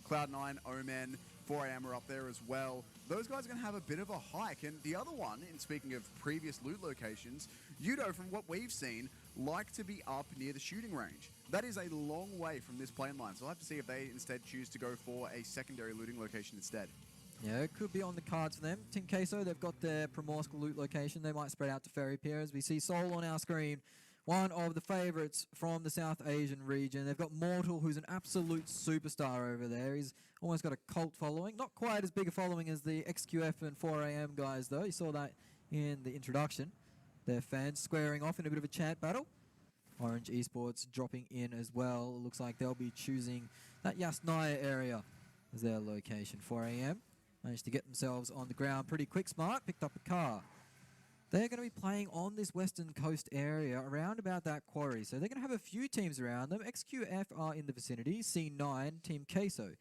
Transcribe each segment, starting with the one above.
Cloud9, Omen, 4am are up there as well. Those guys are going to have a bit of a hike. And the other one, and speaking of previous loot locations, Yudo, from what we've seen, like to be up near the shooting range. That is a long way from this plane line, so we'll have to see if they instead choose to go for a secondary looting location instead. Yeah, it could be on the cards for them. Team Queso, they've got their Primorsk loot location. They might spread out to Ferry Pier. As we see Sol on our screen, one of the favourites from the South Asian region. They've got Mortal, who's an absolute superstar over there. He's almost got a cult following. Not quite as big a following as the XQF and 4am guys, though. You saw that in the introduction. Their fans squaring off in a bit of a chant battle. Orange Esports dropping in as well. It looks like they'll be choosing that Yasnaya area as their location. 4am. Managed to get themselves on the ground pretty quick. Smart picked up a car. They're going to be playing on this western coast area around about that quarry. So they're going to have a few teams around them. XQF are in the vicinity. C9, Team Queso.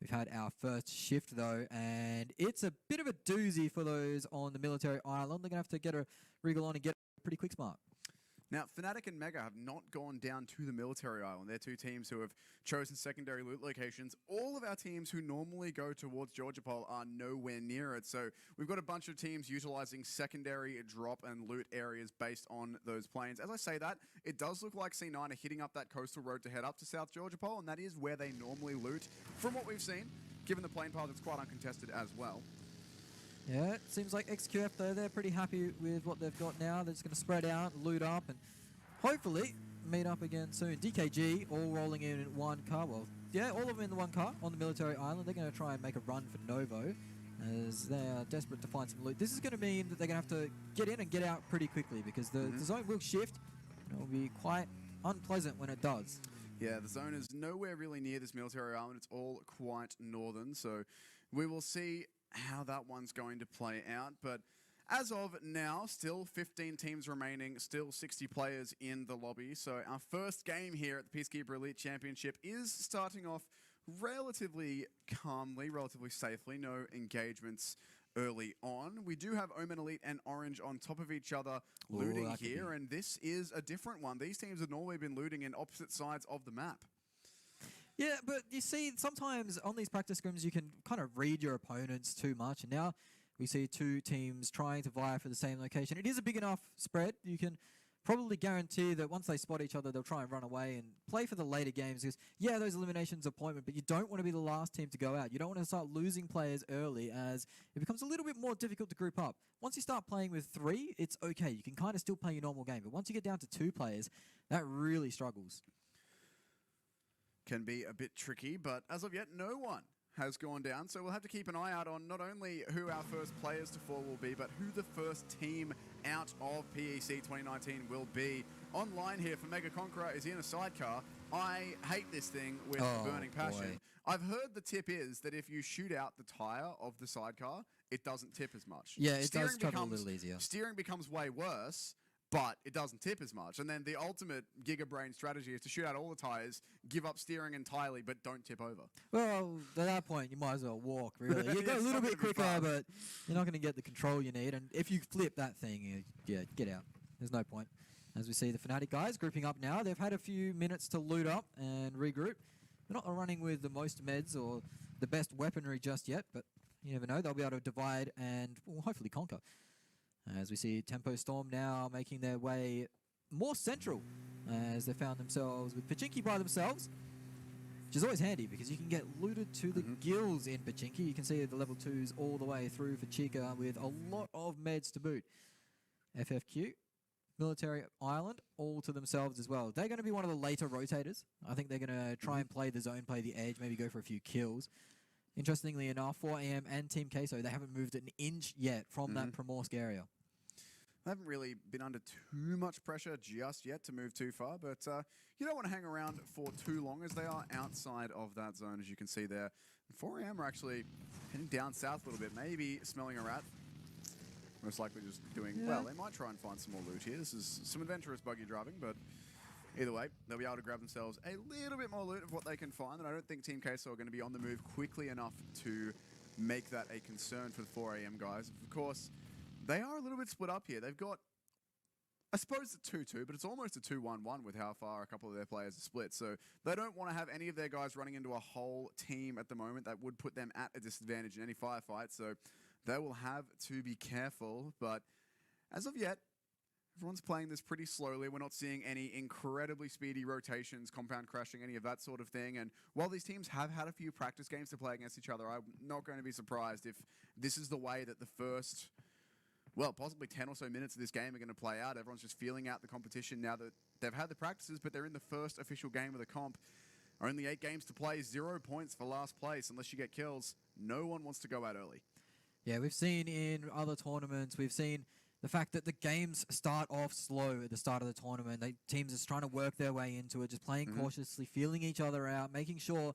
We've had our first shift though, and it's a bit of a doozy for those on the military island. They're going to have to get a wriggle on and get a pretty quick Smart. Now, Fnatic and Mega have not gone down to the military island. They're two teams who have chosen secondary loot locations. All of our teams who normally go towards Georgia Pole are nowhere near it. So we've got a bunch of teams utilizing secondary drop and loot areas based on those planes. As I say that, it does look like C9 are hitting up that coastal road to head up to South Georgia Pole, and that is where they normally loot. From what we've seen, given the plane path, it's quite uncontested as well. Yeah, it seems like XQF, though, they're pretty happy with what they've got now. They're just going to spread out, loot up, and hopefully meet up again soon. DKG all rolling in one car. Well, yeah, all of them in the one car on the military island. They're going to try and make a run for Novo as they are desperate to find some loot. This is going to mean that they're going to have to get in and get out pretty quickly because the zone will shift. It will be quite unpleasant when it does. Yeah, the zone is nowhere really near this military island. It's all quite northern, so we will see how that one's going to play out. But as of now, still 15 teams remaining, still 60 players in the lobby. So our first game here at the Peacekeeper Elite Championship is starting off relatively calmly, relatively safely. No engagements early on. We do have Omen Elite and Orange on top of each other looting here, and this is a different one. These teams have normally been looting in opposite sides of the map. Yeah, but you see, sometimes on these practice scrims, you can kind of read your opponents too much. And now we see two teams trying to vie for the same location. It is a big enough spread. You can probably guarantee that once they spot each other, they'll try and run away and play for the later games. Because, yeah, those eliminations are appointment, but you don't want to be the last team to go out. You don't want to start losing players early as it becomes a little bit more difficult to group up. Once you start playing with 3, it's okay. You can kind of still play your normal game. But once you get down to 2 players, that really struggles. Can be a bit tricky, but as of yet, no one has gone down. So we'll have to keep an eye out on not only who our first players to fall will be, but who the first team out of PEC 2019 will be. Online here for Mega Conqueror is in a sidecar. I hate this thing with burning passion. I've heard the tip is that if you shoot out the tire of the sidecar, it doesn't tip as much. Yeah, it does travel a little easier. Steering becomes way worse, but it doesn't tip as much. And then the ultimate gigabrain strategy is to shoot out all the tires, give up steering entirely, but don't tip over. Well, at that point, you might as well walk, really. You go a little bit quicker, but you're not going to get the control you need. And if you flip that thing, yeah, get out. There's no point. As we see the Fnatic guys grouping up now, they've had a few minutes to loot up and regroup. They're not running with the most meds or the best weaponry just yet, but you never know. They'll be able to divide and hopefully conquer. As we see Tempo Storm now making their way more central as they found themselves with Pachinki by themselves, which is always handy because you can get looted to the gills in Pachinki. You can see the level 2s all the way through for Chica with a lot of meds to boot. FFQ, Military Island, all to themselves as well. They're going to be one of the later rotators. I think they're going to try and play the zone, play the edge, maybe go for a few kills. Interestingly enough, 4am and Team Queso, they haven't moved an inch yet from that Primorsk area. They haven't really been under too much pressure just yet to move too far, but you don't want to hang around for too long as they are outside of that zone, as you can see there. 4am are actually heading down south a little bit, maybe smelling a rat. Most likely just doing, well, they might try and find some more loot here. This is some adventurous buggy driving, but either way, they'll be able to grab themselves a little bit more loot of what they can find, and I don't think Team Queso are going to be on the move quickly enough to make that a concern for the 4am guys. Of course, they are a little bit split up here. They've got I suppose it's 2-2, but it's almost a 2-1-1 with how far a couple of their players are split. So they don't want to have any of their guys running into a whole team at the moment. That would put them at a disadvantage in any firefight. So they will have to be careful. But as of yet, everyone's playing this pretty slowly. We're not seeing any incredibly speedy rotations, compound crashing, any of that sort of thing. And while these teams have had a few practice games to play against each other, I'm not going to be surprised if this is the way that the first, well, possibly 10 or so minutes of this game are going to play out. Everyone's just feeling out the competition now that they've had the practices, but they're in the first official game of the comp. Only 8 games to play, 0 points for last place unless you get kills. No one wants to go out early. Yeah, we've seen in other tournaments, we've seen the fact that the games start off slow at the start of the tournament. Teams are trying to work their way into it, just playing cautiously, feeling each other out, making sure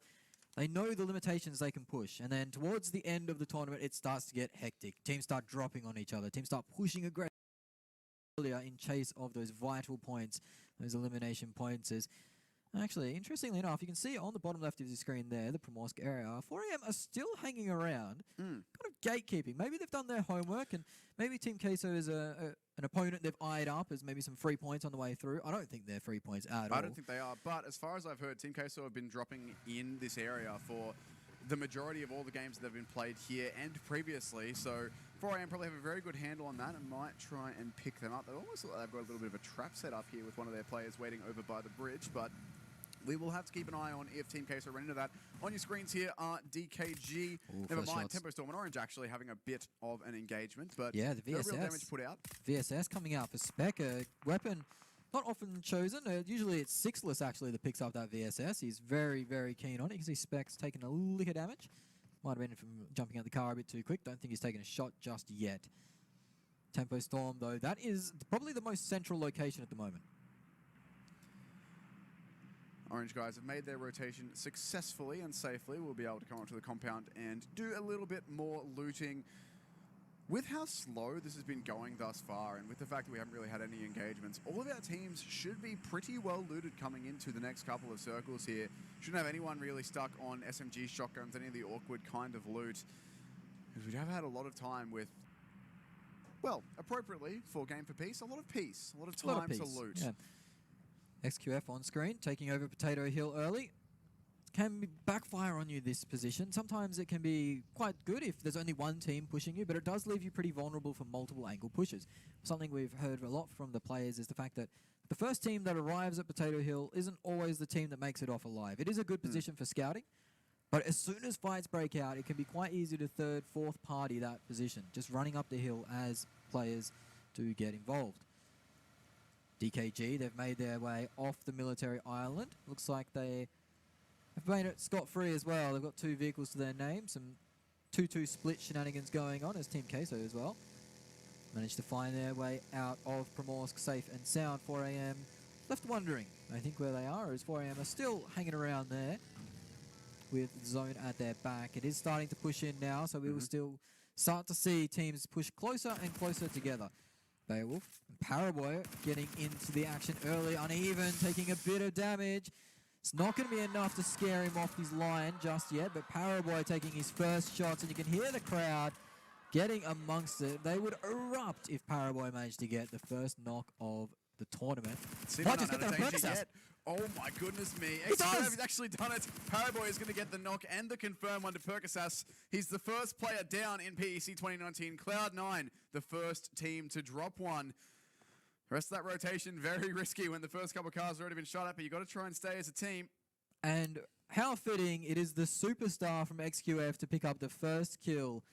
they know the limitations they can push. And then towards the end of the tournament, it starts to get hectic. Teams start dropping on each other. Teams start pushing aggressively in chase of those vital points, those elimination points. Actually, interestingly enough, you can see on the bottom left of the screen there, the Primorsk area, 4AM are still hanging around, kind of gatekeeping. Maybe they've done their homework, and maybe Team Queso is an opponent they've eyed up as maybe some free points on the way through. I don't think they're free points at all. I don't think they are, but as far as I've heard, Team Queso have been dropping in this area for the majority of all the games that have been played here and previously, so 4AM probably have a very good handle on that and might try and pick them up. They almost look like they've got a little bit of a trap set up here with one of their players waiting over by the bridge, but we will have to keep an eye on if Team Queso run into that. On your screens here are DKG. Never mind, Tempo Storm and Orange actually having a bit of an engagement, but yeah, the VSS, no real damage put out. VSS coming out for Spec, a weapon not often chosen. Usually it's Sixless actually that picks up that VSS. He's very, very keen on it. You can see Spec's taking a lick of damage. Might have been from jumping out the car a bit too quick. Don't think he's taken a shot just yet. Tempo Storm, though, that is probably the most central location at the moment. Orange guys have made their rotation successfully and safely. We'll be able to come up to the compound and do a little bit more looting. With how slow this has been going thus far, and with the fact that we haven't really had any engagements, all of our teams should be pretty well looted coming into the next couple of circles here. Shouldn't have anyone really stuck on SMG shotguns, any of the awkward kind of loot. Because we have had a lot of time with, well, appropriately, for Game for Peace, a lot of peace, a lot of time to loot. Yeah. XQF on screen, taking over Potato Hill early. Can backfire on you this position. Sometimes it can be quite good if there's only one team pushing you, but it does leave you pretty vulnerable for multiple angle pushes. Something we've heard a lot from the players is the fact that the first team that arrives at Potato Hill isn't always the team that makes it off alive. It is a good position for scouting, but as soon as fights break out, it can be quite easy to third, fourth party that position, just running up the hill as players do get involved. DKG, they've made their way off the military island. Looks like they have made it scot-free as well. They've got 2 vehicles to their name, some 2-2 split shenanigans going on as Team Queso as well. Managed to find their way out of Primorsk safe and sound. 4AM left wondering, I think, where they are, as 4AM are still hanging around there with Zone at their back. It is starting to push in now, so we will still start to see teams push closer and closer together. Beowulf and Paraboy getting into the action early, uneven, taking a bit of damage. It's not going to be enough to scare him off his line just yet, but Paraboy taking his first shots, and you can hear the crowd getting amongst it. They would erupt if Paraboy managed to get the first knock of the tournament. Might just get that oh my goodness me. He's actually done it. Paraboy is going to get the knock and the confirm one to Perkasas. He's the first player down in PEC 2019. Cloud9, the first team to drop one. The rest of that rotation, very risky when the first couple of cars have already been shot at, but you've got to try and stay as a team. And how fitting it is the superstar from XQF to pick up the first kill.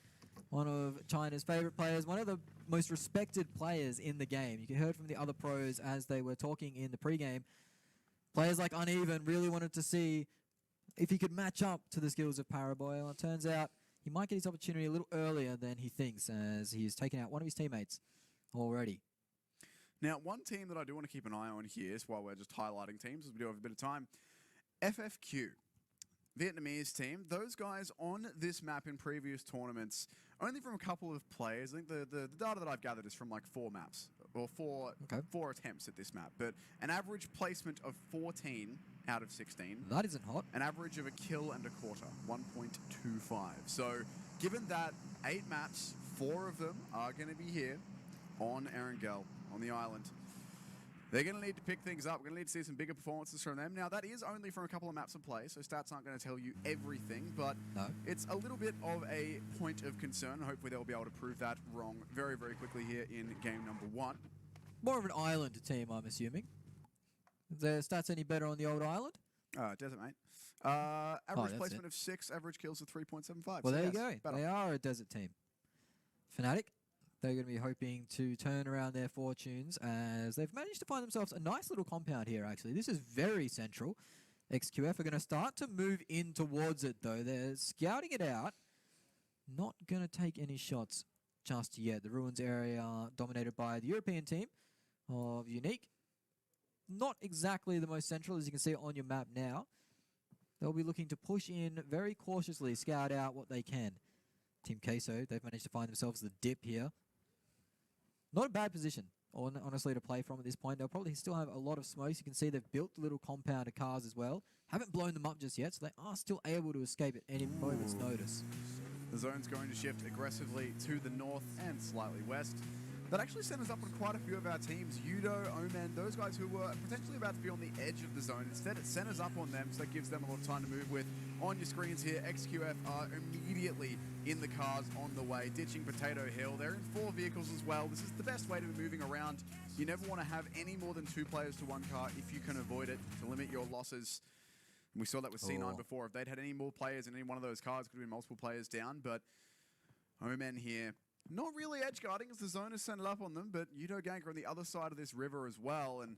One of China's favorite players, one of the most respected players in the game. You heard from the other pros as they were talking in the pregame. Players like Uneven really wanted to see if he could match up to the skills of Paraboy. Well, it turns out he might get his opportunity a little earlier than he thinks, as he has taken out one of his teammates already. Now, one team that I do want to keep an eye on here is while we're just highlighting teams, as we do have a bit of time, FFQ. Vietnamese team, those guys on this map in previous tournaments, only from a couple of players. I think the data that I've gathered is from like 4 maps, or four attempts at this map, but an average placement of 14 out of 16. That isn't hot. An average of a kill and a quarter, 1.25. So given that 8 maps, 4 of them are going to be here on Erangel, on the island. they're going to need to pick things up. We're going to need to see some bigger performances from them. Now, that is only from a couple of maps of play, so stats aren't going to tell you everything, but it's a little bit of a point of concern. Hopefully, they'll be able to prove that wrong very, very quickly here in game number 1. More of an island team, I'm assuming. Is their stats any better on the old island? Desert, mate. Average placement of 6, average kills of 3.75. Well, so there you yes, go. better. They are a desert team. Fnatic, they're going to be hoping to turn around their fortunes as they've managed to find themselves a nice little compound here, actually. This is very central. XQF are going to start to move in towards it, though. They're scouting it out. Not going to take any shots just yet. The ruins area dominated by the European team of Unique. Not exactly the most central, as you can see on your map now. They'll be looking to push in very cautiously, scout out what they can. Team Queso, they've managed to find themselves the dip here. Not a bad position, honestly, to play from at this point. They'll probably still have a lot of smokes. You can see they've built little compound of cars as well. Haven't blown them up just yet, so they are still able to escape at any moment's notice. The zone's going to shift aggressively to the north and slightly west. That actually sent us up on quite a few of our teams. Yudo, Omen, those guys who were potentially about to be on the edge of the zone. Instead, it sent us up on them, so that gives them a lot of time to move with. On your screens here, XQF are immediately in the cars on the way, ditching Potato Hill. They're in 4 vehicles as well. This is the best way to be moving around. You never want to have any more than 2 players to 1 car if you can avoid it, to limit your losses. We saw that with C9 before. If they'd had any more players in any one of those cars, it could have been multiple players down, but Omen here, not really edge guarding as the zone is sent up on them, but Yudo Gank are on the other side of this river as well, and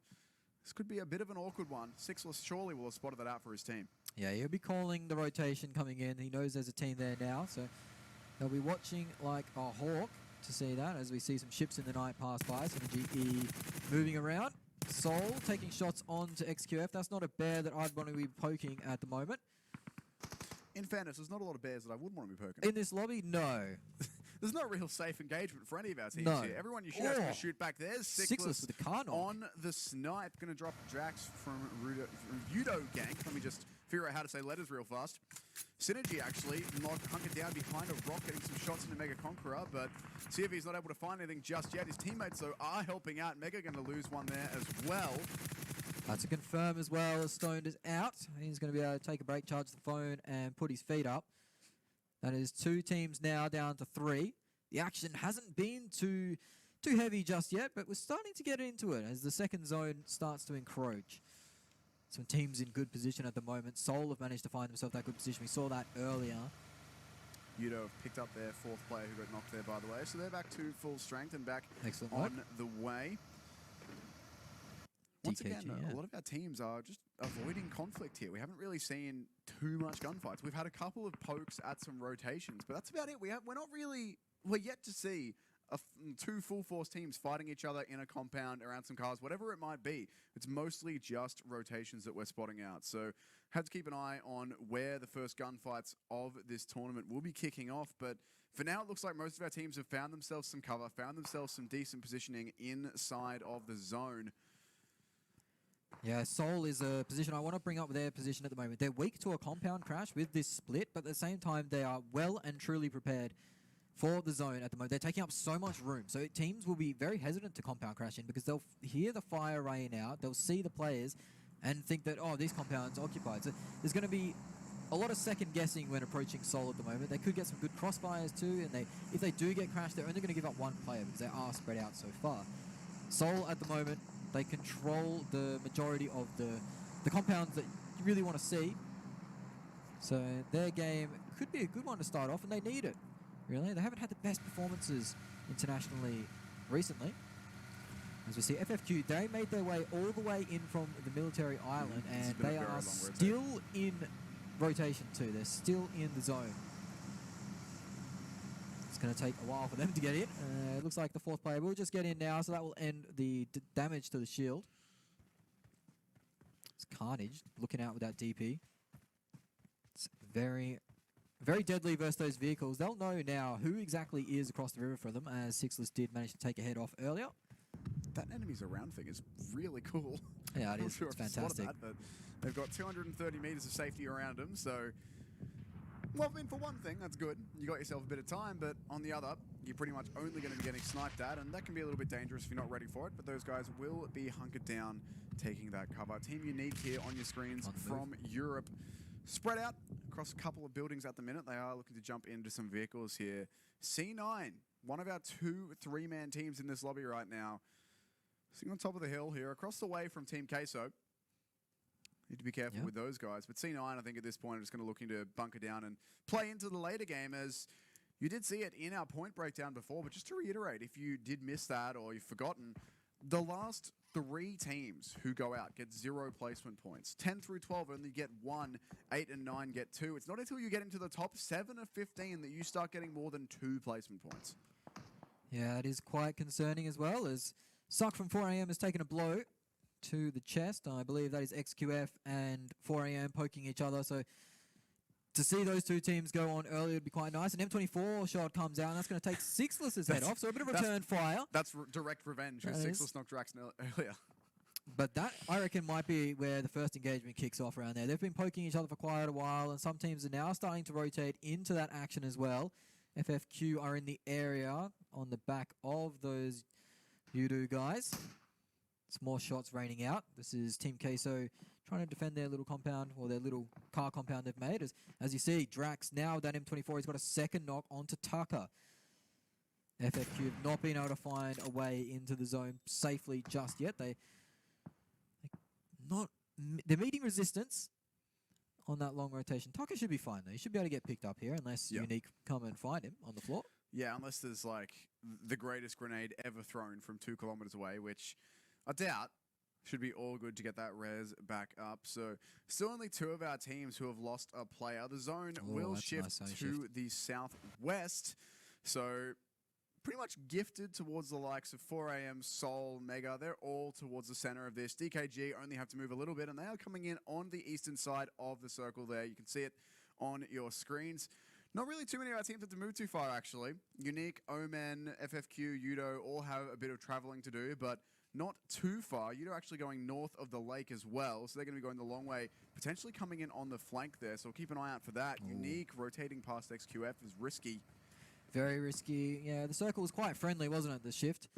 this could be a bit of an awkward one. Sixless surely will have spotted that out for his team. Yeah, he'll be calling the rotation coming in. He knows there's a team there now, so they'll be watching like a hawk to see that as we see some ships in the night pass by. Some GE moving around. Soul taking shots on to XQF. That's not a bear that I'd want to be poking at the moment. In fairness, there's not a lot of bears that I would want to be poking. In this lobby, no. There's no real safe engagement for any of our teams here. Everyone you shoot at's going to shoot back. There's Sixless with the car knock on the snipe. Going to drop Jax from Yudo Gank. Let me just figure out how to say letters real fast. Synergy actually hunkered down behind a rock, getting some shots into Mega Conqueror, but CFV's not able to find anything just yet. His teammates, though, are helping out. Mega going to lose one there as well. That's a confirm as well as Stoned is out. He's going to be able to take a break, charge the phone, and put his feet up. That is 2 teams now down to 3. The action hasn't been too heavy just yet, but we're starting to get into it as the second zone starts to encroach. Some teams in good position at the moment. Seoul have managed to find themselves that good position. We saw that earlier. Yudo have picked up their 4th player who got knocked there, by the way. So they're back to full strength and back on the way. Once again, a lot of our teams are just avoiding conflict here. We haven't really seen too much gunfights. We've had a couple of pokes at some rotations, but that's about it. We're yet to see 2 full force teams fighting each other in a compound around some cars, whatever it might be. It's mostly just rotations that we're spotting out. So have to keep an eye on where the first gunfights of this tournament will be kicking off. But for now, it looks like most of our teams have found themselves some cover, found themselves some decent positioning inside of the zone. Yeah, Seoul is a position I want to bring up their position at the moment. They're weak to a compound crash with this split, but at the same time, they are well and truly prepared for the zone at the moment. They're taking up so much room, so teams will be very hesitant to compound crash in because they'll hear the fire rain out, they'll see the players, and think that, oh, this compound's occupied. So there's going to be a lot of second guessing when approaching Seoul at the moment. They could get some good crossfires too, and if they do get crashed, they're only going to give up 1 player because they are spread out so far. Seoul at the moment, they control the majority of the compounds that you really want to see. So their game could be a good one to start off, and they need it, really. They haven't had the best performances internationally recently. As we see, FFQ, they made their way all the way in from the military island, and they are still in rotation too. They're still in the zone. It's going to take a while for them to get in. It looks like the 4th player will just get in now, so that will end the damage to the shield. It's Carnage looking out with that DP. It's very, very deadly versus those vehicles. They'll know now who exactly is across the river for them, as Sixless did manage to take a head off earlier. That enemies around thing is really cool. Yeah, it is. It's fantastic. That, but they've got 230 meters of safety around them, so... Well, I mean, for one thing, that's good. You got yourself a bit of time, but on the other, you're pretty much only going to be getting sniped at, and that can be a little bit dangerous if you're not ready for it, but those guys will be hunkered down, taking that cover. Team Unique here on your screens from Europe. Spread out across a couple of buildings at the minute. They are looking to jump into some vehicles here. C9, one of our 2 3-man teams in this lobby right now. Sitting on top of the hill here, across the way from Team Queso. Need to be careful with those guys. But C9, I think at this point, are just going to looking to bunker down and play into the later game, as you did see it in our point breakdown before. But just to reiterate, if you did miss that or you've forgotten, the last 3 teams who go out get 0 placement points. 10 through 12 only get 1, 8 and 9 get 2. It's not until you get into the top 7 of 15 that you start getting more than 2 placement points. Yeah, it is quite concerning as well, as Suck from 4am has taken a blow to the chest. I believe that is XQF and 4am poking each other. So to see those 2 teams go on early would be quite nice. An M24 shot comes out, and that's going to take Sixless's head off. So a bit of return fire. That's direct revenge. Sixless knocked Drax earlier. But that, I reckon, might be where the first engagement kicks off around there. They've been poking each other for quite a while, and some teams are now starting to rotate into that action as well. FFQ are in the area on the back of those Udo guys. Some more shots raining out. This is Team Queso trying to defend their little compound, or their little car compound they've made. As you see, Drax now with that M24, he's got a second knock onto Tucker. FFQ have not been able to find a way into the zone safely just yet. They're meeting resistance on that long rotation. Tucker should be fine though. He should be able to get picked up here unless Unique come and find him on the floor. Yeah, unless there's like the greatest grenade ever thrown from 2 kilometers away, which I doubt. Should be all good to get that res back up. So still only 2 of our teams who have lost a player. The zone will shift to the southwest. So pretty much gifted towards the likes of 4am, Sol, Mega. They're all towards the center of this. DKG only have to move a little bit, and they are coming in on the eastern side of the circle there. You can see it on your screens. Not really too many of our teams have to move too far, actually. Unique, Omen, FFQ, Udo all have a bit of traveling to do, but not too far. Udo actually going north of the lake as well, so they're going to be going the long way, potentially coming in on the flank there, so keep an eye out for that. Ooh. Unique rotating past XQF is risky. Very risky. Yeah, the circle was quite friendly, wasn't it, the shift?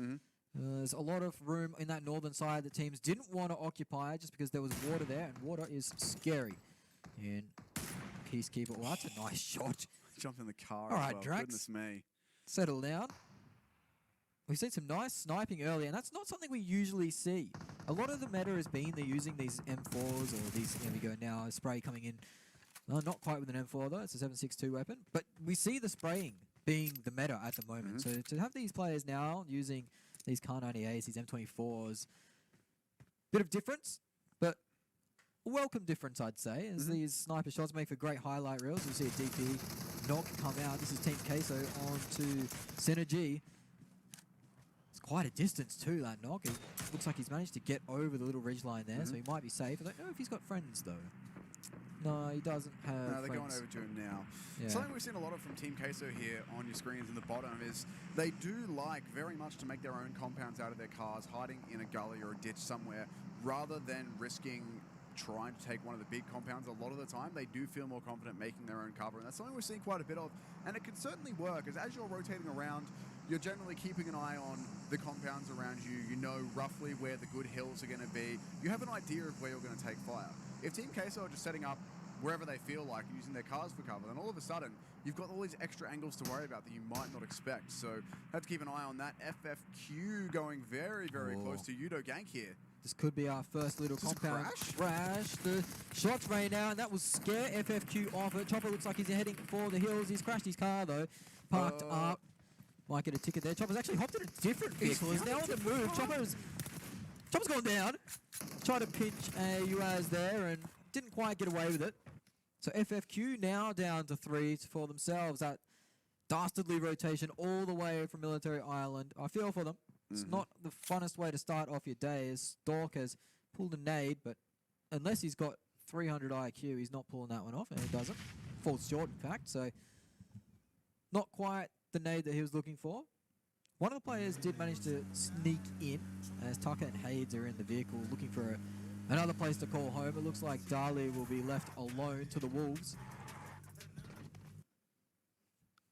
There's a lot of room in that northern side that teams didn't want to occupy just because there was water there, and water is scary. And Peacekeeper, well, that's a nice shot. Jumped in the car. All right, well. Drax. Goodness me. Settle down. We've seen some nice sniping earlier, and that's not something we usually see. A lot of the meta has been they're using these M4s or these, here we go now, a spray coming in. Not quite with an M4 though, it's a 7.62 weapon. But we see the spraying being the meta at the moment. So to have these players now using these Kar 98s, these M24s, bit of difference, but a welcome difference, I'd say, as these sniper shots make for great highlight reels. You see a DP knock come out. This is Team Queso on to Synergy. It's quite a distance too, that knock. It looks like he's managed to get over the little ridge line there, so he might be safe. I don't know if he's got friends though. No, he doesn't have No, they're friends. going over to him now. Yeah. Something we've seen a lot of from Team Queso here on your screens in the bottom is they do like very much to make their own compounds out of their cars, hiding in a gully or a ditch somewhere, rather than risking trying to take one of the big compounds. A lot of the time, they do feel more confident making their own cover, and that's something we're seeing quite a bit of, and it can certainly work, as you're rotating around, you're generally keeping an eye on the compounds around you. You know roughly where the good hills are going to be. You have an idea of where you're going to take fire. If Team Queso are just setting up wherever they feel like, using their cars for cover, then all of a sudden, you've got all these extra angles to worry about that you might not expect. So, have to keep an eye on that. FFQ going very, very close to Udo gank here. This could be our first little compound crash. The shots rain out, and that will scare FFQ off it. Chopper looks like he's heading for the hills. He's crashed his car, though. Parked up. Might get a ticket there. Chopper's actually hopped in a different vehicle. He's now on the move. Chopper's gone down. Tried to pinch a UAZ there and didn't quite get away with it. So FFQ now down to 3 for themselves. That dastardly rotation all the way from Military Island. I feel for them. It's not the funnest way to start off your day, as Stork has pulled a nade, but unless he's got 300 IQ, he's not pulling that one off, and he doesn't. Falls short, in fact, so not quite the nade that he was looking for. One of the players did manage to sneak in, as Tucker and Hades are in the vehicle looking for another place to call home. It looks like Dali will be left alone to the Wolves.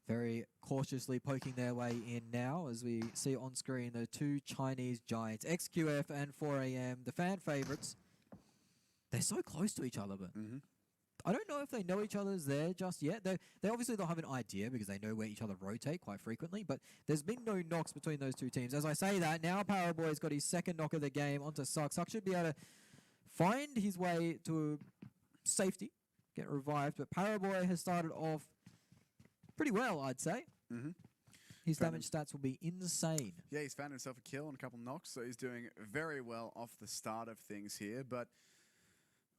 Very cautiously poking their way in now, as we see on screen the two Chinese giants, XQF and 4AM, the fan favorites. They're so close to each other, but I don't know if they know each other's there just yet. They obviously don't have an idea because they know where each other rotate quite frequently, but there's been no knocks between those two teams. As I say that, now Paraboy's got his second knock of the game onto Suck. Suck should be able to find his way to safety, get revived, but Paraboy has started off pretty well, I'd say. His damage stats will be insane. Yeah, he's found himself a kill and a couple knocks, so he's doing very well off the start of things here, but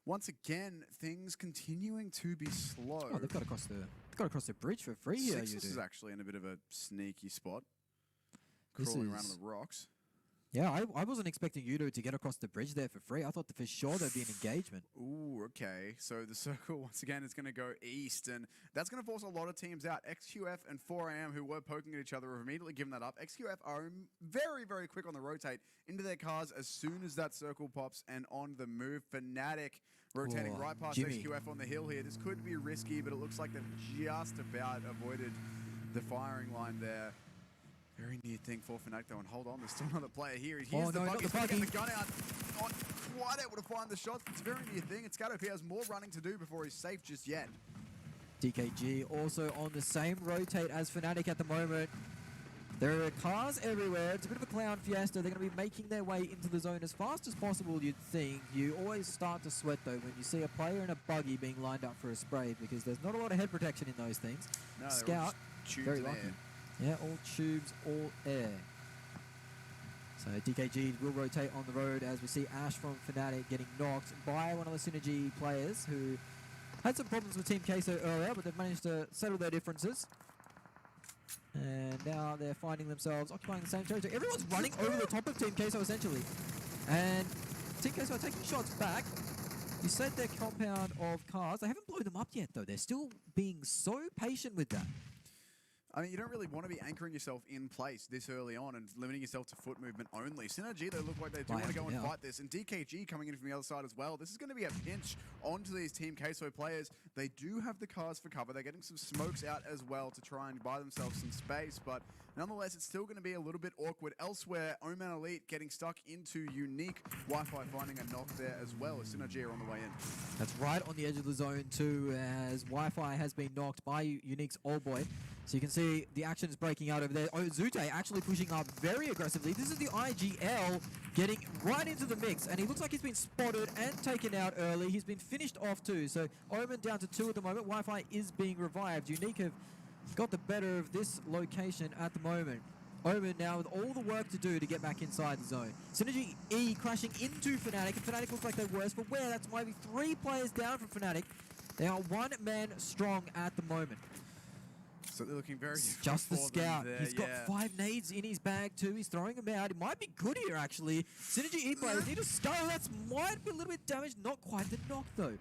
once again, things continuing to be slow. Oh, they've got across the bridge for free here. Sixus is actually in a bit of a sneaky spot, crawling around on the rocks. Yeah, I wasn't expecting Yudo to get across the bridge there for free. I thought that for sure there'd be an engagement. Ooh, okay. So the circle, once again, is going to go east, and that's going to force a lot of teams out. XQF and 4AM, who were poking at each other, have immediately given that up. XQF are very, very quick on the rotate into their cars as soon as that circle pops, and on the move. Fnatic rotating right past XQF on the hill here. This could be risky, but it looks like they've just about avoided the firing line there. Very near thing for Fnatic though, and hold on, there's still another player here. Here's the buggy. He's going to get the gun out. Not quite able to find the shots. It's a very near thing. And Scatop has more running to do before he's safe just yet. DKG also on the same rotate as Fnatic at the moment. There are cars everywhere. It's a bit of a clown fiesta. They're going to be making their way into the zone as fast as possible, you'd think. You always start to sweat, though, when you see a player in a buggy being lined up for a spray, because there's not a lot of head protection in those things. No, Scout, very lucky. Yeah, all tubes, all air. So DKG will rotate on the road as we see Ash from Fnatic getting knocked by one of the Synergy players who had some problems with Team Queso earlier, but they've managed to settle their differences. And now they're finding themselves occupying the same territory. Everyone's running over the top of Team Queso, essentially. And Team Queso are taking shots back. You said their compound of cars. They haven't blown them up yet, though. They're still being so patient with that. I mean, you don't really want to be anchoring yourself in place this early on and limiting yourself to foot movement only. Synergy, they look like they do want to go and fight this. And DKG coming in from the other side as well. This is going to be a pinch onto these Team Queso players. They do have the cars for cover. They're getting some smokes out as well to try and buy themselves some space. But nonetheless, it's still going to be a little bit awkward. Elsewhere, Oman Elite getting stuck into Unique. Wi-Fi finding a knock there as well as Synergy are on the way in. That's right on the edge of the zone too, as Wi-Fi has been knocked by Unique's old boy. So you can see the action is breaking out over there. Oh, Zute actually pushing up very aggressively. This is the IGL getting right into the mix, and he looks like he's been spotted and taken out early. He's been finished off too. So Omen down to 2 at the moment. Wi-Fi is being revived. Unique have got the better of this location at the moment. Omen now with all the work to do to get back inside the zone. Synergy E crashing into Fnatic, and Fnatic looks like they're worse for wear. That's maybe 3 players down from Fnatic. They are 1 man strong at the moment. So they're looking very just the scout. He's got 5 nades in his bag too. He's throwing them out. It might be good here actually. Synergy E players need a skull. That might be a little bit damaged. Not quite the knock though.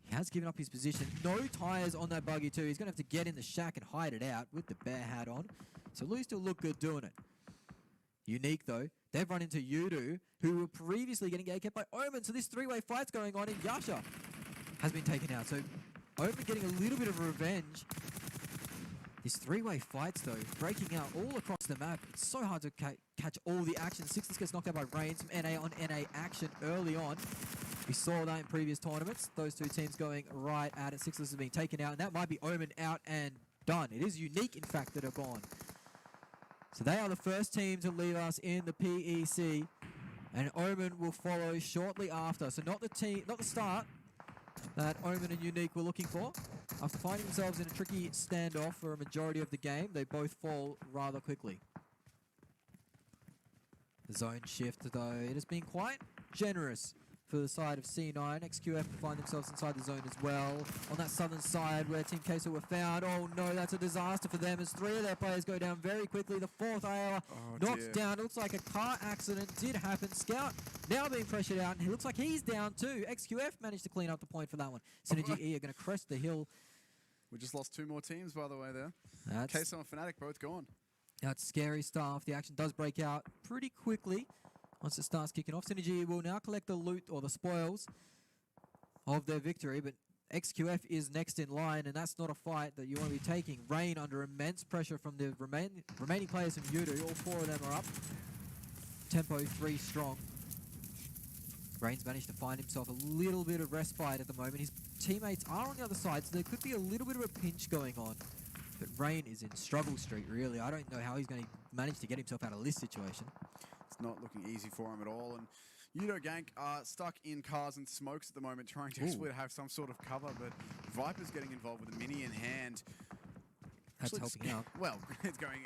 He has given up his position. No tires on that buggy too. He's going to have to get in the shack and hide it out with the bear hat on. So Louis still look good doing it. Unique though. They've run into Yudu, who were previously getting kept by Omen. So this 3-way fight's going on, and Yasha has been taken out. So Omen getting a little bit of revenge. These 3-way fights, though, breaking out all across the map. It's so hard to catch all the action. Sixless gets knocked out by Rain. Some NA on NA action early on. We saw that in previous tournaments. Those two teams going right at it. Sixless is being taken out, and that might be Omen out and done. It is Unique, in fact, that are gone. So they are the first team to leave us in the PEC, and Omen will follow shortly after. So not the start that Omen and Unique were looking for. After finding themselves in a tricky standoff for a majority of the game, they both fall rather quickly. The zone shift, though, it has been quite generous for the side of C9. XQF find themselves inside the zone as well. On that southern side where Team Queso were found. Oh no, that's a disaster for them as 3 of their players go down very quickly. The 4th AR knocked down. It looks like a car accident did happen. Scout now being pressured out, and he looks like he's down too. XQF managed to clean up the point for that one. Synergy E are going to crest the hill. We just lost 2 more teams, by the way, there. That's Queso and Fnatic both gone. That's scary stuff. The action does break out pretty quickly once it starts kicking off. Synergy will now collect the loot or the spoils of their victory, but XQF is next in line, and that's not a fight that you want to be taking. Rain under immense pressure from the remaining players from Yudu. All 4 of them are up. Tempo 3 strong. Rain's managed to find himself a little bit of respite at the moment. His teammates are on the other side, so there could be a little bit of a pinch going on. But Rain is in struggle street, really. I don't know how he's going to manage to get himself out of this situation. It's not looking easy for him at all. And Yudo Gank are stuck in cars and smokes at the moment, trying desperately to have some sort of cover, but Viper's getting involved with a mini in hand. That's helping out. Well, it's going...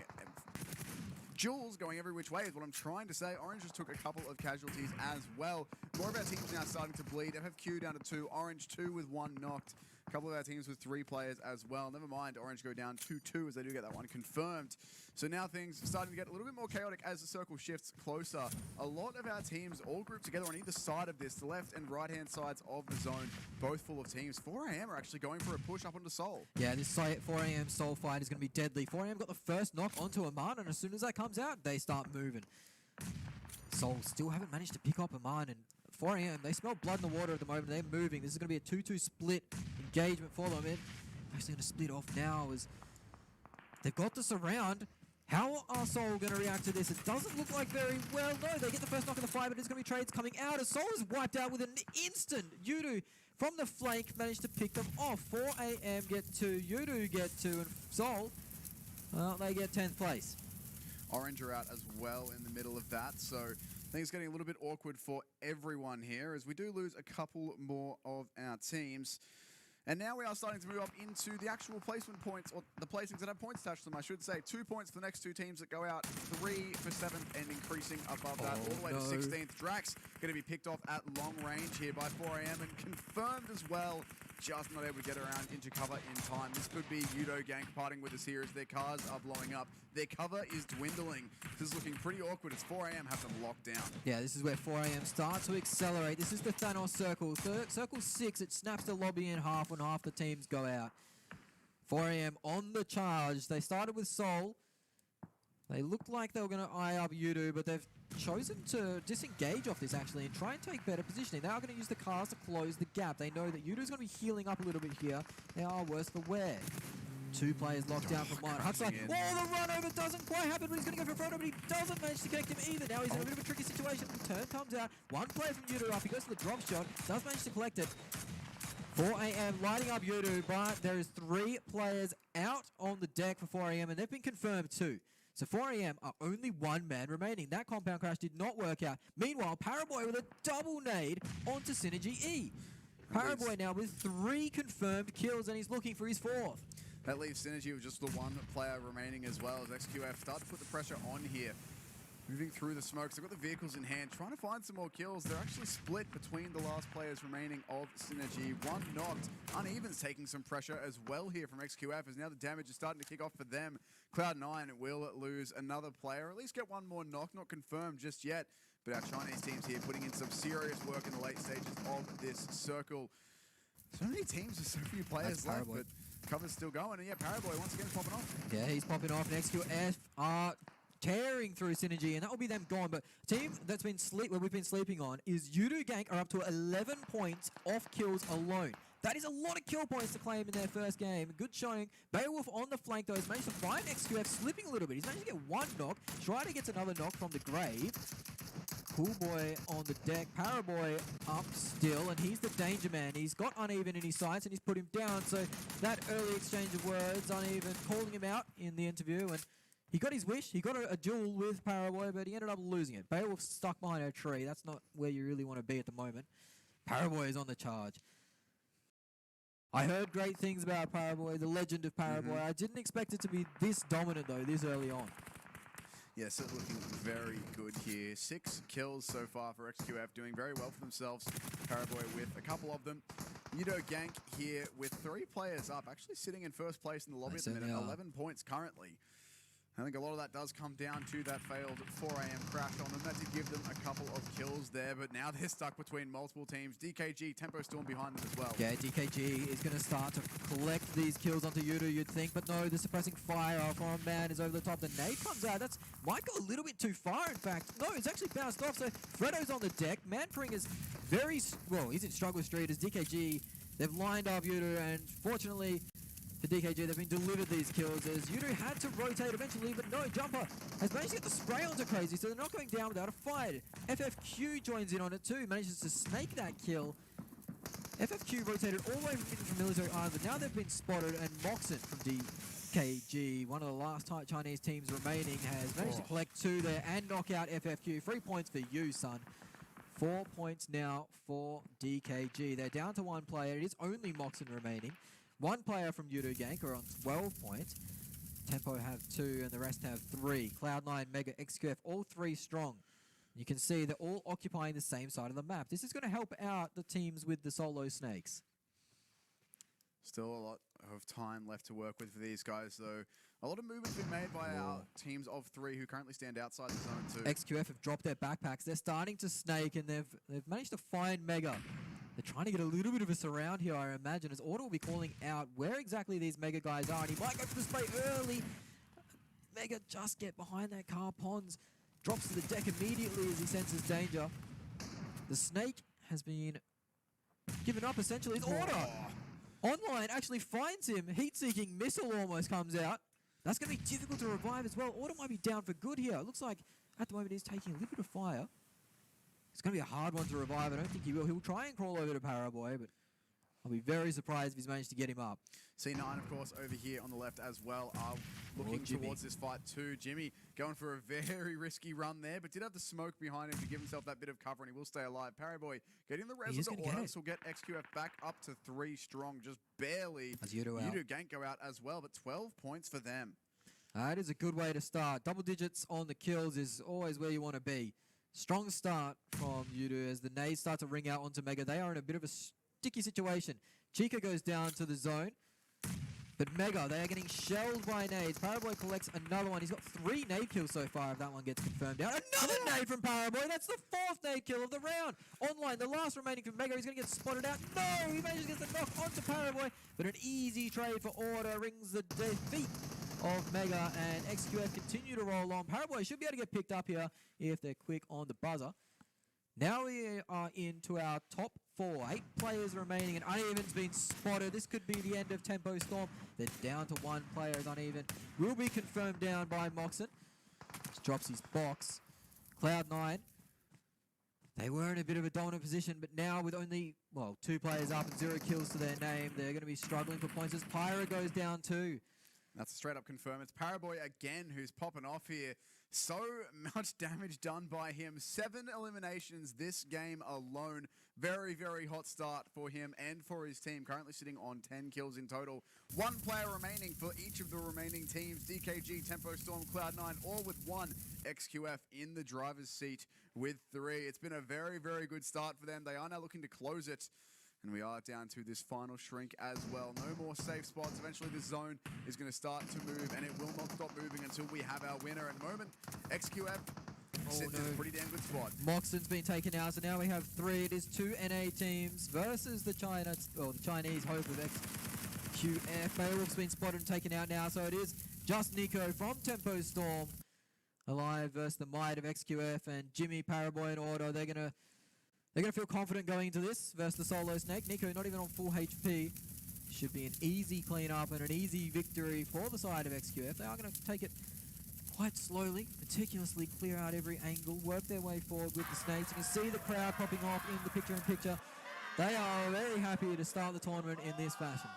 Jules going every which way is what I'm trying to say. Orange just took a couple of casualties as well. More of our teams now starting to bleed. FFQ down to 2, Orange 2 with 1 knocked. A couple of our teams with 3 players as well. Never mind, Orange go down 2-2 as they do get that one confirmed. So now things are starting to get a little bit more chaotic as the circle shifts closer. A lot of our teams all grouped together on either side of this, the left and right-hand sides of the zone, both full of teams. 4AM are actually going for a push up onto Seoul. Yeah, this 4AM Seoul fight is going to be deadly. 4AM got the first knock onto Aman, and as soon as that comes out, they start moving. Seoul still haven't managed to pick up Aman, and 4AM, they smell blood in the water at the moment. They're moving. This is going to be a 2-2 split engagement for them. It's actually going to split off now as they've got the surround. How are Seoul going to react to this? It doesn't look like very well. No, they get the first knock in the fight, but it's going to be trades coming out as Seoul is wiped out with an instant. Yudu from the flank managed to pick them off. 4AM get 2, Yudu get 2, and Seoul, well, they get 10th place. Orange are out as well in the middle of that, so I think it's getting a little bit awkward for everyone here as we do lose a couple more of our teams. And now we are starting to move up into the actual placement points, or the placings that have points attached to them, I should say. 2 points for the next 2 teams that go out, 3 for 7th, and increasing above that all the way to 16th. Drax going to be picked off at long range here by 4AM and confirmed as well. Just not able to get around into cover in time. This could be Yudo Gank parting with us here as their cars are blowing up. Their cover is dwindling. This is looking pretty awkward as 4AM have them locked down. Yeah, this is where 4AM start to accelerate. This is the Thanos circle. Circle 6, it snaps the lobby in half when half the teams go out. 4AM on the charge. They started with Seoul. They looked like they were going to eye up Yudu, but they've chosen to disengage off this actually and try and take better positioning. They are going to use the cars to close the gap. They know that Yudu's going to be healing up a little bit here. They are worse for wear. 2 players locked down from one. Huxley, the run over doesn't quite happen, but he's going to go for a photo, but he doesn't manage to connect him either. Now he's in a bit of a tricky situation. The turn comes out. 1 player from Yudu up. He goes for the drop shot. Does manage to collect it. 4AM lighting up Yudu, but there is 3 players out on the deck for 4AM, and they've been confirmed too. So 4AM are only 1 man remaining. That compound crash did not work out. Meanwhile, Paraboy with a double nade onto Synergy E. Paraboy now with 3 confirmed kills, and he's looking for his 4th. That leaves Synergy with just the 1 player remaining as well as XQF start to put the pressure on here. Moving through the smokes, they've got the vehicles in hand, trying to find some more kills. They're actually split between the last players remaining of Synergy. 1 knocked. Uneven's taking some pressure as well here from XQF as now the damage is starting to kick off for them. Cloud9 will lose another player, at least get 1 more knock, not confirmed just yet. But our Chinese teams here putting in some serious work in the late stages of this circle. So many teams with so few players left, but cover's still going. And yeah, Paraboy once again popping off. Yeah, he's popping off. And XQF are tearing through Synergy, and that will be them gone. But team that's been we've been sleeping on is Yudu Gank are up to 11 points off kills alone. That is a lot of kill points to claim in their first game. Good showing. Beowulf on the flank though has managed to find XQF slipping a little bit. He's managed to get 1 knock. Strider gets another knock from the grave. Cool Boy on the deck. Paraboy up still, and he's the danger man. He's got Uneven in his sights, and he's put him down. So that early exchange of words, Uneven calling him out in the interview, and he got his wish. He got a duel with Paraboy, but he ended up losing it. Beowulf's stuck behind a tree. That's not where you really want to be at the moment. Paraboy is on the charge. I heard great things about Paraboy, the legend of Paraboy. I didn't expect it to be this dominant, though, this early on. Yes, it's looking very good here. 6 kills so far for XQF, doing very well for themselves. Paraboy with a couple of them. Yudo Gank here with 3 players up, actually sitting in first place in the lobby at the minute. 11 points currently. I think a lot of that does come down to that failed 4AM crash on them. That did give them a couple of kills there, but now they're stuck between multiple teams. DKG, Tempo Storm behind them as well. Yeah, DKG is going to start to collect these kills onto Yudu, you'd think, but no, the suppressing fire from Man is over the top. The nade comes out. That's might go a little bit too far, in fact. No, it's actually bounced off, so Fredo's on the deck. Manpring is very, well, he's in struggle street as DKG They've lined up Yudu, and fortunately for DKG, they've been delivered these kills as Yudu had to rotate eventually, but no, Jumper has managed to get the spray onto Crazy, so they're not going down without a fight. FFQ joins in on it too, manages to snake that kill. FFQ rotated all the way from Military Island, but now they've been spotted, and Moxon from DKG, one of the last Chinese teams remaining, has managed to collect 2 there and knock out FFQ. 3 points for you, son. 4 points now for DKG. They're down to 1 player. It is only Moxon remaining. 1 player from Yudu Gank are on 12 points. Tempo have 2 and the rest have 3. Cloud9, Mega, XQF, all 3 strong. You can see they're all occupying the same side of the map. This is going to help out the teams with the solo snakes. Still a lot of time left to work with for these guys, though. A lot of movements been made by our teams of 3 who currently stand outside the zone too. XQF have dropped their backpacks. They're starting to snake, and they've managed to find Mega. They're trying to get a little bit of a surround here, I imagine, as Order will be calling out where exactly these Mega guys are, and he might go for the spray early. Mega just get behind that car. Pons drops to the deck immediately as he senses danger. The snake has been given up, essentially. It's Order. Online actually finds him. Heat-seeking missile almost comes out. That's going to be difficult to revive as well. Order might be down for good here. It looks like at the moment he's taking a little bit of fire. It's going to be a hard one to revive. I don't think he will. He'll try and crawl over to Paraboy, but I'll be very surprised if he's managed to get him up. C9, of course, over here on the left as well, are looking towards this fight too. Jimmy going for a very risky run there, but did have the smoke behind him to give himself that bit of cover, and he will stay alive. Paraboy getting the res of the Order, so will get XQF back up to 3 strong, just barely. As Yudu Gank go out as well, but 12 points for them. That is a good way to start. Double digits on the kills is always where you want to be. Strong start from Yudu as the nades start to ring out onto Mega. They are in a bit of a sticky situation. Chica goes down to the zone, but Mega, they are getting shelled by nades. Paraboy collects another one. He's got 3 nade kills so far if that one gets confirmed out. Another nade from Paraboy. That's the 4th nade kill of the round. Online, the last remaining from Mega. He's going to get spotted out. No, he manages to get the knock onto Paraboy, but an easy trade for Order rings the defeat of Mega, and XQF continue to roll on. Paraboy should be able to get picked up here if they're quick on the buzzer. Now we are into our top 4. 8 players remaining, and Uneven's been spotted. This could be the end of Tempo Storm. They're down to 1 player as Uneven will be confirmed down by Moxon. Just drops his box. Cloud9, they were in a bit of a dominant position, but now with only, 2 players up and 0 kills to their name, they're going to be struggling for points as Pyra goes down too. That's a straight up confirm. It's Paraboy again who's popping off here. So much damage done by him. 7 eliminations this game alone. Very, very hot start for him and for his team. Currently sitting on 10 kills in total. 1 player remaining for each of the remaining teams. DKG, Tempo Storm, Cloud9, all with 1. XQF in the driver's seat with 3. It's been a very, very good start for them. They are now looking to close it. And we are down to this final shrink as well. No more safe spots. Eventually this zone is going to start to move, and it will not stop moving until we have our winner. At the moment, XQF sitting in a pretty damn good spot. Moxon's been taken out, so now we have 3. It is 2 NA teams versus the Chinese hope of XQF. Beowulf's been spotted and taken out now, so it is just Nico from Tempo Storm alive versus the might of XQF, and Jimmy, Paraboy, and Order. They're going to feel confident going into this versus the solo snake. Nico not even on full HP. Should be an easy cleanup and an easy victory for the side of XQF. They are going to take it quite slowly, meticulously clear out every angle, work their way forward with the snakes. You can see the crowd popping off in the picture-in-picture. They are very happy to start the tournament in this fashion.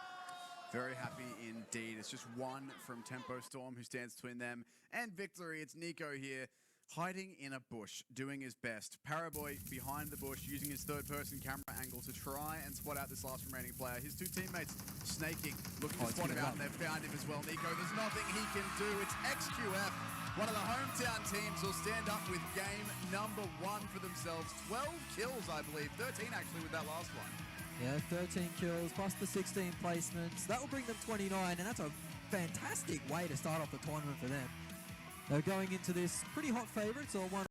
Very happy indeed. It's just 1 from Tempo Storm who stands between them and victory. It's Nico here, hiding in a bush, doing his best. Paraboy behind the bush, using his third-person camera angle to try and spot out this last remaining player. His 2 teammates snaking, looking to spot him out, and they've found him as well. Nico, there's nothing he can do. It's XQF, one of the hometown teams, will stand up with game number 1 for themselves. 12 kills, I believe. 13 actually with that last one. Yeah, 13 kills plus the 16 placements. That will bring them 29, and that's a fantastic way to start off the tournament for them. They're going into this pretty hot favourites, or one